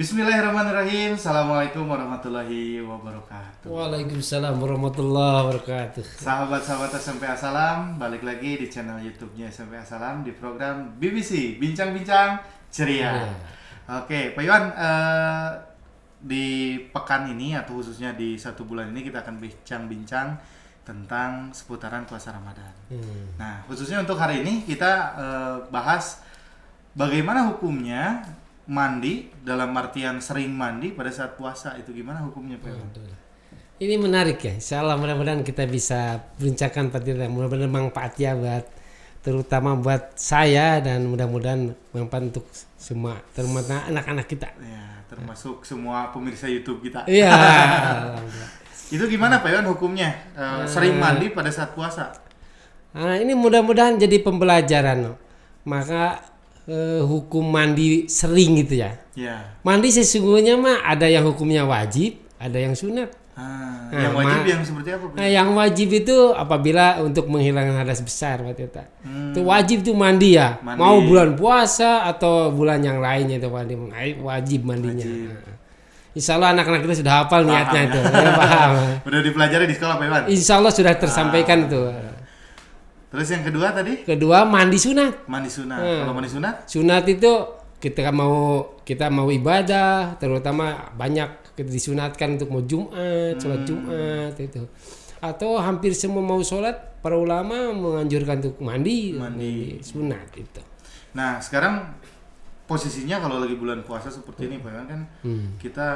Bismillahirrahmanirrahim. Assalamualaikum warahmatullahi wabarakatuh. Waalaikumsalam warahmatullahi wabarakatuh. Sahabat-sahabat SMP Asalam, balik lagi di channel YouTube-nya SMP Asalam di program BBC Bincang-Bincang Ceria. Ya. Oke, Pak Iwan, di pekan ini atau khususnya di satu bulan ini kita akan bincang-bincang tentang seputaran puasa Ramadan. Nah, khususnya untuk hari ini kita bahas bagaimana hukumnya mandi, dalam artian sering mandi pada saat puasa, itu gimana hukumnya, Pak Iwan? Ini menarik ya. Insyaallah mudah-mudahan kita bisa bincangkan pada mudah-mudahan manfaat ya buat terutama buat saya dan mudah-mudahan manfaat untuk semua terutama anak-anak kita. Ya, termasuk semua pemirsa YouTube kita. Iya. Itu gimana, Pak Iwan, hukumnya sering mandi pada saat puasa? Nah, ini mudah-mudahan jadi pembelajaran. Maka hukum mandi sering gitu ya. Ya. Mandi sesungguhnya mah ada yang hukumnya wajib, ada yang sunat. Yang wajib yang seperti apa, Pak? Nah, yang wajib itu apabila untuk menghilangkan hadas besar, Pak Tirta. Itu wajib tuh mandi ya. Mandi. Mau bulan puasa atau bulan yang lainnya itu mandi, wajib mandinya. Wajib. Nah, insya Allah anak-anak kita sudah hafal niatnya Paham, itu, ya, paham. Udah dipelajari di sekolah, Pak Iwan? Insya Allah sudah tersampaikan itu. Terus yang kedua tadi? Kedua mandi sunat. Mandi sunat. Kalau mandi sunat? Sunat itu kita mau ibadah, terutama banyak disunatkan untuk mau Jumat, sholat Jumat itu. Atau hampir semua mau sholat, para ulama menganjurkan untuk mandi sunat itu. Nah, sekarang posisinya kalau lagi bulan puasa seperti ini, Pak Iwan, kan kita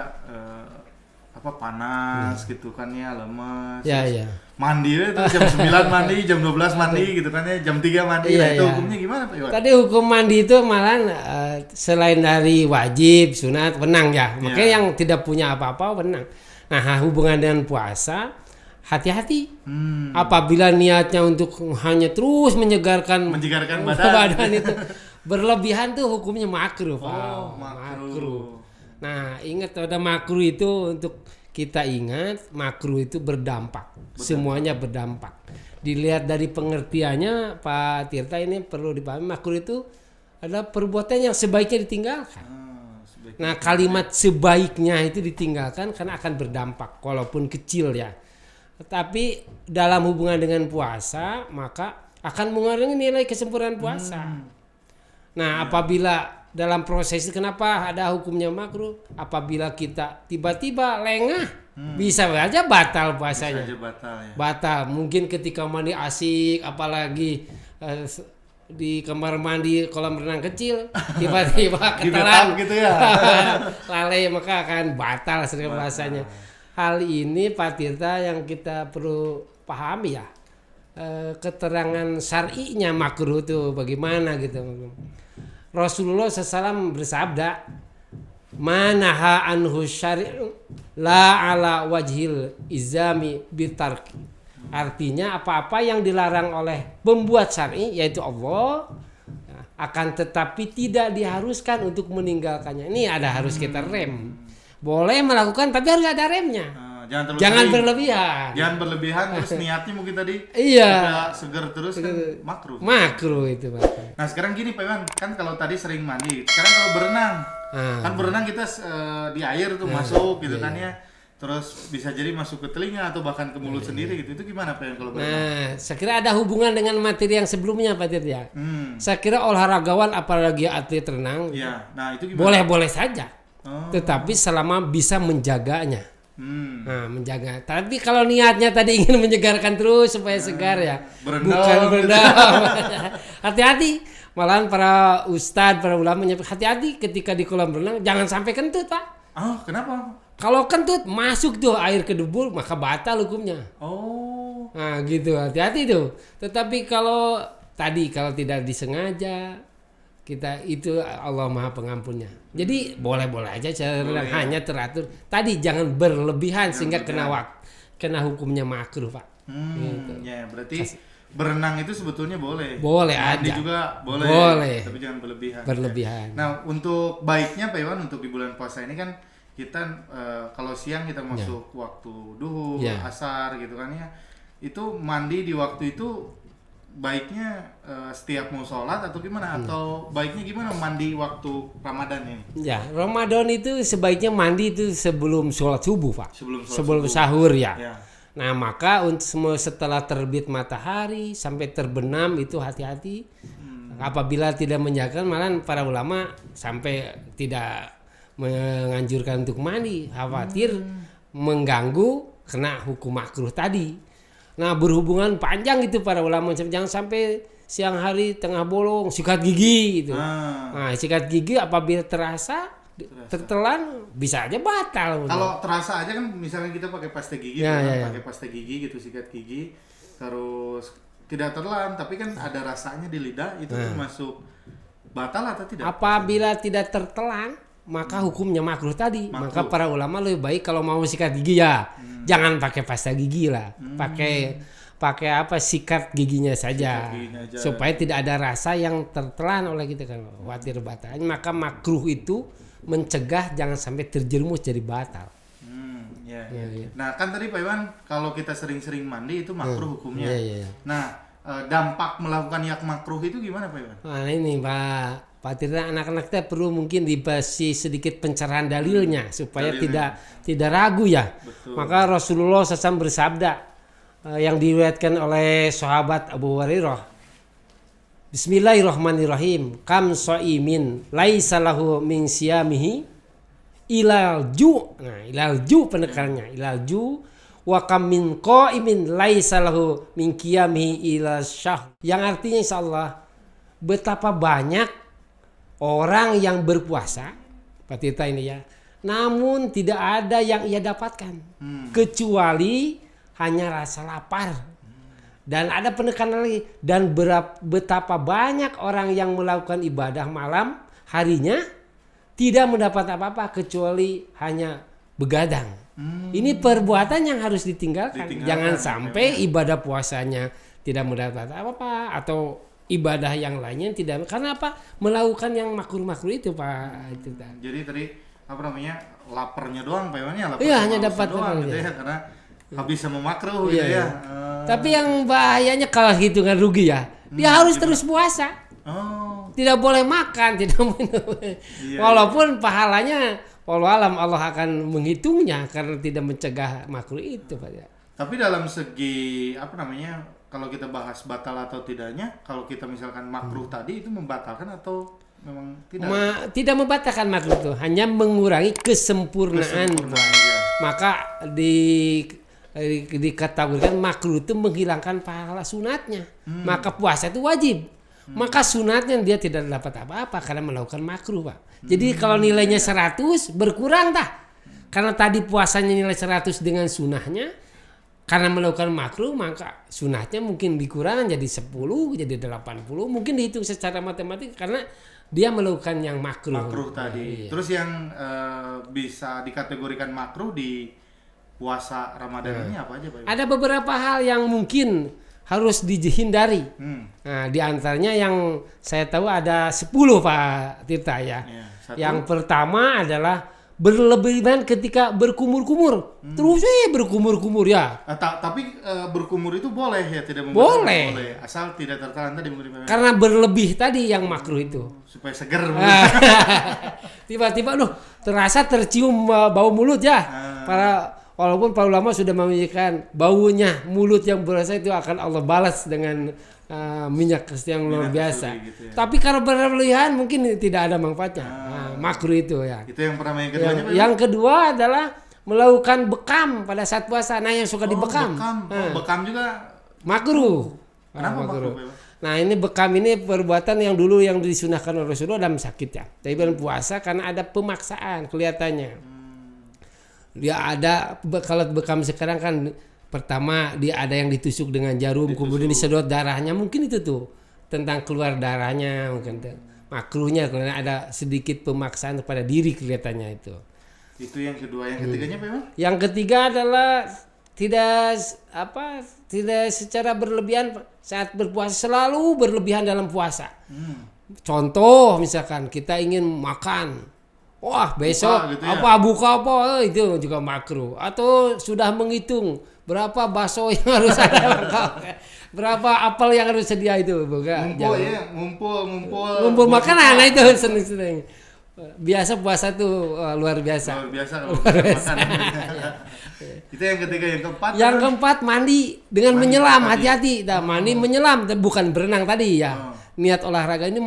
panas gitu kan ya, lemes. Ya, Terus ya. mandi itu jam 9 mandi, jam 12 mandi gitu kan ya, jam 3 mandi. Iya, Nah, itu iya. hukumnya gimana, Pak Iwan? Tadi hukum mandi itu malah selain dari wajib, sunat, wenang ya. Makanya yang tidak punya apa-apa wenang. Nah, hubungan dengan puasa, hati-hati. Apabila niatnya untuk hanya terus menyegarkan badan itu berlebihan tuh hukumnya makruh, Pak. Oh, makruh. Nah, ingat ada makruh itu untuk kita ingat makruh itu berdampak. Semuanya berdampak. Dilihat dari pengertiannya Pak Tirta ini perlu dipahami makruh itu adalah perbuatan yang sebaiknya ditinggalkan. Nah, kalimat sebaiknya itu ditinggalkan karena akan berdampak walaupun kecil ya. Tetapi dalam hubungan dengan puasa maka akan mengurangi nilai kesempurnaan puasa. Nah, apabila dalam proses itu kenapa ada hukumnya makruh? Apabila kita tiba-tiba lengah, bisa aja batal puasanya. Bisa aja batal ya. Batal. Mungkin ketika mandi asik, apalagi di kamar mandi kolam renang kecil, tiba-tiba ketelan gitu ya. lalai, maka akan batal sering puasanya. Hal ini Pak Tirta yang kita perlu pahami ya. Keterangan syar'inya makruh itu bagaimana gitu. Rasulullah SAW bersabda, "Manaha anhu syari'u la ala wajhil izami bitarki." Artinya apa-apa yang dilarang oleh pembuat syar'i yaitu Allah akan tetapi tidak diharuskan untuk meninggalkannya. Ini ada harus kita rem. Boleh melakukan tapi harus ada remnya. Jangan berlebihan. Jangan berlebihan, terus niatnya mungkin tadi Iya. kita seger terus kan makruh. Makruh itu, Pak. Nah, sekarang gini, Pak Iwan, kan kalau tadi sering mandi, sekarang kalau berenang. Kan berenang kita di air tuh masuk gitu kan ya. Terus bisa jadi masuk ke telinga atau bahkan ke mulut sendiri gitu. Itu gimana, Pak Iwan, kalau berenang? Nah, saya kira ada hubungan dengan materi yang sebelumnya, Pak Tirta. Saya kira olahragawan apalagi atlet renang, Iya. Nah, itu gimana? boleh-boleh saja. Tetapi selama bisa menjaganya. Nah, menjaga. Tapi kalau niatnya tadi ingin menyegarkan terus supaya segar ya, Berendam. bukan berendam. Hati-hati. Malahan para ustadz, para ulama hati-hati ketika di kolam renang jangan sampai kentut, Pak. Kenapa? Kalau kentut masuk tuh air ke debu maka batal hukumnya. Oh. Nah, gitu. Hati-hati tuh. Tetapi kalau tidak disengaja kita itu Allah Maha Pengampunnya. Jadi boleh-boleh aja hanya teratur. Tadi jangan berlebihan sehingga kena hukumnya makruh, Pak. Gitu. Ya, berarti berenang itu sebetulnya boleh. Boleh mandi aja. juga boleh. Boleh. Tapi jangan berlebihan. Berlebihan. Nah, untuk baiknya Pak Iwan untuk di bulan puasa ini kan kita kalau siang kita masuk waktu duhur, asar gitu kan ya. Itu mandi di waktu itu baiknya setiap mau sholat atau gimana? Atau baiknya gimana mandi waktu Ramadan ini? Ya, Ramadan itu sebaiknya mandi itu sebelum sholat subuh, Pak. Sebelum sahur ya. Nah, maka untuk setelah terbit matahari sampai terbenam itu hati-hati. Apabila tidak menjaga, malah para ulama sampai tidak menganjurkan untuk mandi, khawatir mengganggu kena hukum makruh tadi. Nah, berhubungan panjang itu para ulama, jangan sampai siang hari tengah bolong sikat gigi gitu. Nah, sikat gigi apabila terasa tertelan bisa aja batal. Kalau terasa aja kan, misalnya kita pakai pasta gigi, pakai pasta gigi gitu, sikat gigi, terus tidak tertelan, tapi kan ada rasanya di lidah, itu termasuk batal atau tidak? Apabila tidak tertelan, maka hukumnya makruh tadi. Maka para ulama lebih baik kalau mau sikat gigi ya, jangan pakai pasta gigi lah, pakai apa, sikat giginya saja, supaya tidak ada rasa yang tertelan oleh kita kan, khawatir batal. Maka makruh itu mencegah jangan sampai terjerumus jadi batal. Ya. Nah, kan tadi Pak Iwan kalau kita sering-sering mandi itu makruh hukumnya. Nah, dampak melakukan yang makruh itu gimana Pak Iwan? Nah, ini Pak Tirta, anak-anak kita perlu mungkin diberi sedikit pencerahan dalilnya supaya tidak ragu ya. Betul. Maka Rasulullah SAW bersabda yang diriwayatkan oleh sahabat Abu Hurairah, Bismillahirrahmanirrahim. Kam so'imin laisa lahu min siyamihi ilal ju. Nah, ilal ju penekanannya, ilal ju. Wa kam min qa'imin laisa lahu min qiyamihi ilal syahr. Yang artinya insyaallah betapa banyak orang yang berpuasa, Pak Tirta ini ya, namun tidak ada yang ia dapatkan kecuali hanya rasa lapar. Dan ada penekanan lagi, dan betapa banyak orang yang melakukan ibadah malam harinya tidak mendapat apa-apa kecuali hanya begadang. Ini perbuatan yang harus ditinggalkan. Jangan sampai ibadah puasanya tidak mendapat apa-apa atau ibadah yang lainnya tidak. Karena apa? Melakukan yang makruh-makruh itu, Pak. Jadi tadi apa namanya, laparnya doang, Pak Iwan ya? Iya, hanya dapat doang gitu ya, karena habis sama makruh gitu ya. Tapi yang bahayanya kalau hitungan rugi ya, dia harus terus puasa. Tidak boleh makan, tidak minum. Walaupun pahalanya walau alam Allah akan menghitungnya karena tidak mencegah makruh itu, Pak ya. Tapi dalam segi apa namanya, kalau kita bahas batal atau tidaknya, kalau kita misalkan makruh tadi itu membatalkan atau memang tidak? Tidak membatalkan makruh itu, hanya mengurangi kesempurnaan. Maka dikategorikan makruh itu menghilangkan pahala sunatnya. Maka puasa itu wajib. Maka sunatnya dia tidak dapat apa-apa karena melakukan makruh, Pak. Jadi kalau nilainya 100 berkurang dah. Karena tadi puasanya nilai 100 dengan sunahnya, karena melakukan makruh maka sunahnya mungkin dikurangi jadi 10, jadi 80. Mungkin dihitung secara matematik karena dia melakukan yang makruh tadi. Terus yang bisa dikategorikan makruh di puasa Ramadan ini apa aja, Pak? Ada beberapa hal yang mungkin harus dihindari. Nah, di antaranya yang saya tahu ada 10, Pak Tirta ya. Yang pertama adalah berlebihan ketika berkumur-kumur. Terus berkumur-kumur ya. Tapi berkumur itu boleh ya, tidak boleh. Asal tidak tertelan tadi. Karena berlebih tadi yang makruh itu. Supaya seger. Tiba-tiba terasa tercium bau mulut ya. Walaupun para ulama sudah memikirkan baunya mulut yang berasa itu akan Allah balas dengan minyak yang luar biasa. Gitu ya. Tapi kalau berlebihan mungkin tidak ada manfaatnya. Makruh itu ya. Itu yang pertama. Yang keduanya yang kedua adalah melakukan bekam pada saat puasa. Nah, yang suka dibekam. Bekam juga makruh. Kenapa makruh? Nah, ini bekam ini perbuatan yang dulu yang disunahkan oleh Rasulullah dalam sakit ya. Tapi dalam puasa karena ada pemaksaan kelihatannya. Dia ada, kalau bekam sekarang kan pertama dia ada yang ditusuk dengan jarum, kemudian disedot darahnya, mungkin itu tuh tentang keluar darahnya, mungkin makruhnya karena ada sedikit pemaksaan kepada diri kelihatannya itu. Itu yang kedua. Yang ketiganya apa? Yang ketiga adalah tidak secara berlebihan saat berpuasa, selalu berlebihan dalam puasa. Contoh misalkan kita ingin makan, wah besok gitu ya? buka apa itu juga makruh. Atau sudah menghitung berapa bakso yang harus ada lengkap, berapa apel yang harus sedia itu, bukan? Ngumpul makanan itu seneng-seneng. Biasa puasa tuh luar biasa. Luar biasa kalau makan. Itu yang ketiga. Yang keempat mandi dengan menyelam, hati-hati. Mandi menyelam, bukan berenang tadi ya. Niat olahraga ini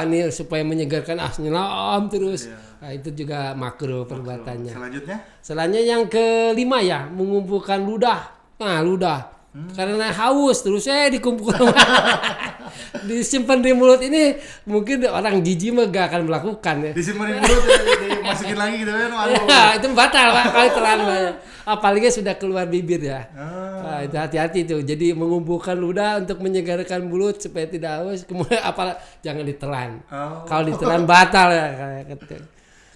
ini supaya menyegarkan nyelam terus. Yeah. Nah, itu juga makruh perbuatannya. Selanjutnya yang kelima ya, mengumpulkan ludah. Nah, ludah. Karena haus terus dikumpulkan disimpan di mulut ini, mungkin orang jijik mah gak akan melakukan ya. Disimpan di mulut dimasukin lagi gitu kan. Ya, itu batal Pak kalau telan. Apalagi sudah keluar bibir ya. Nah, itu hati-hati tuh. Jadi mengumpulkan ludah untuk menyegarkan mulut supaya tidak haus. Kemudian jangan ditelan. Kalau ditelan batal ya.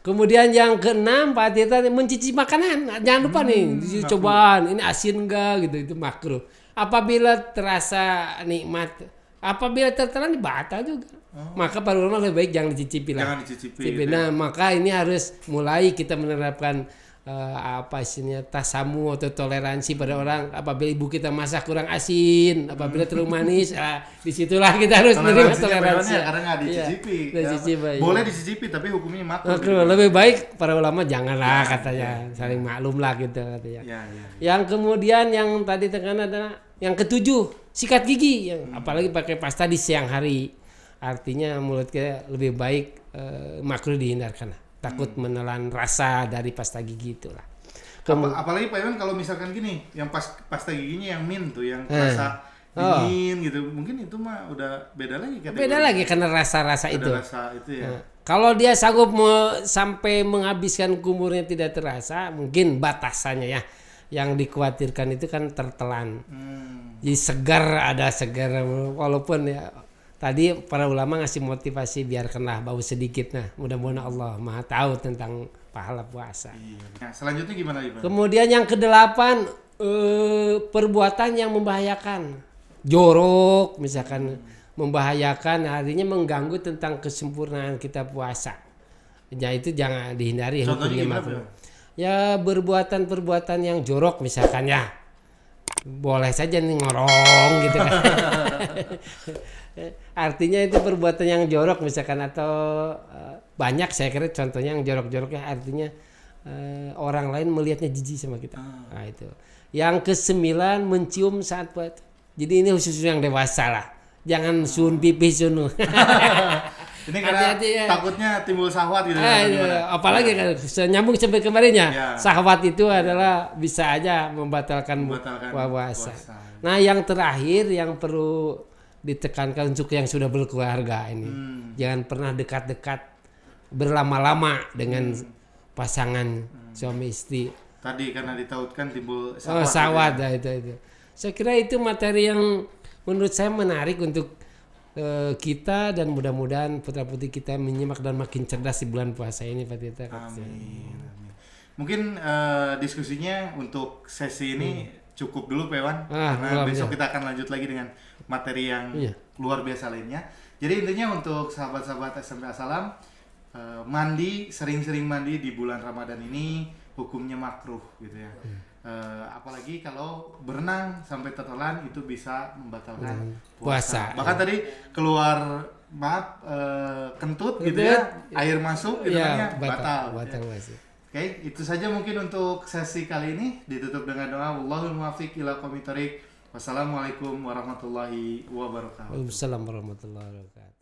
Kemudian yang keenam Pak Tirta mencicipi makanan. Jangan lupa nih, cobaan ini asin enggak gitu, itu makruh. Apabila terasa nikmat, apabila tertelan batal juga. Maka para ulama lebih baik jangan dicicipi lah. Jangan dicicipi. Nah, maka ini harus mulai kita menerapkan tasamu atau toleransi pada orang. Apabila ibu kita masak kurang asin, apabila terlalu manis, disitulah kita harus menerima toleransi. Karena nggak dicicipi. Boleh dicicipi tapi hukumnya makruh. Lebih baik para ulama janganlah katanya, saling maklum lah gitu katanya. Yang kemudian yang tadi tekan adalah yang ketujuh, sikat gigi, apalagi pakai pasta di siang hari. Artinya mulut kita lebih baik makruh dihindarkan. Takut menelan rasa dari pasta gigi itulah. Apalagi Pak Iwan kalau misalkan gini, yang pasta giginya yang mint tuh, yang rasa dingin gitu, mungkin itu mah udah beda lagi. Beda lagi karena rasa-rasa itu. Rasa itu ya. Kalau dia sanggup sampai menghabiskan kumurnya tidak terasa, mungkin batasannya ya. Yang dikhawatirkan itu kan tertelan. Jadi ada segar walaupun ya. Tadi para ulama ngasih motivasi biarkanlah bau sedikit. Nah, mudah-mudahan Allah Maha tahu tentang pahala puasa. Nah, selanjutnya gimana Ibu? Kemudian yang kedelapan, perbuatan yang membahayakan. Jorok misalkan membahayakan, artinya mengganggu tentang kesempurnaan kita puasa. Ya itu jangan dihindari. Contohnya gimana? Ya perbuatan yang jorok misalkan ya. Boleh saja nih ngorong gitu kan. Artinya itu perbuatan yang jorok misalkan, atau banyak saya kira contohnya yang jorok-joroknya artinya orang lain melihatnya jijik sama kita. Nah itu. Yang kesembilan, mencium saat puasa. Jadi ini khusus yang dewasa lah. Jangan sun pipis sunu. Ini karena takutnya timbul syahwat gitu. Apalagi kan nyambung sampai kemarinnya. Syahwat itu adalah bisa aja membatalkan puasa. Nah, yang terakhir yang perlu ditekankan untuk yang sudah berkeluarga ini. Jangan pernah dekat-dekat berlama-lama dengan pasangan suami istri. Tadi karena ditautkan timbul syahwat itu. Saya kira itu materi yang menurut saya menarik untuk kita, dan mudah-mudahan putra-putri kita menyimak dan makin cerdas di bulan puasa ini Pak Tirta. Amin. Mungkin diskusinya untuk sesi ini cukup dulu Pak Iwan, karena besok kita akan lanjut lagi dengan materi yang luar biasa lainnya. Jadi intinya untuk sahabat-sahabat SMP As-Salam, sering-sering mandi di bulan Ramadan ini hukumnya makruh gitu ya. Apalagi kalau berenang sampai tertelan itu bisa membatalkan puasa. Bahkan tadi keluar kentut gitu ya, air masuk gitu kan batal. Oke, itu saja mungkin untuk sesi kali ini. Ditutup dengan doa, wallahul muwaffiq ila aqwamit thoriq. Wassalamualaikum warahmatullahi wabarakatuh. Waalaikumsalam warahmatullahi wabarakatuh.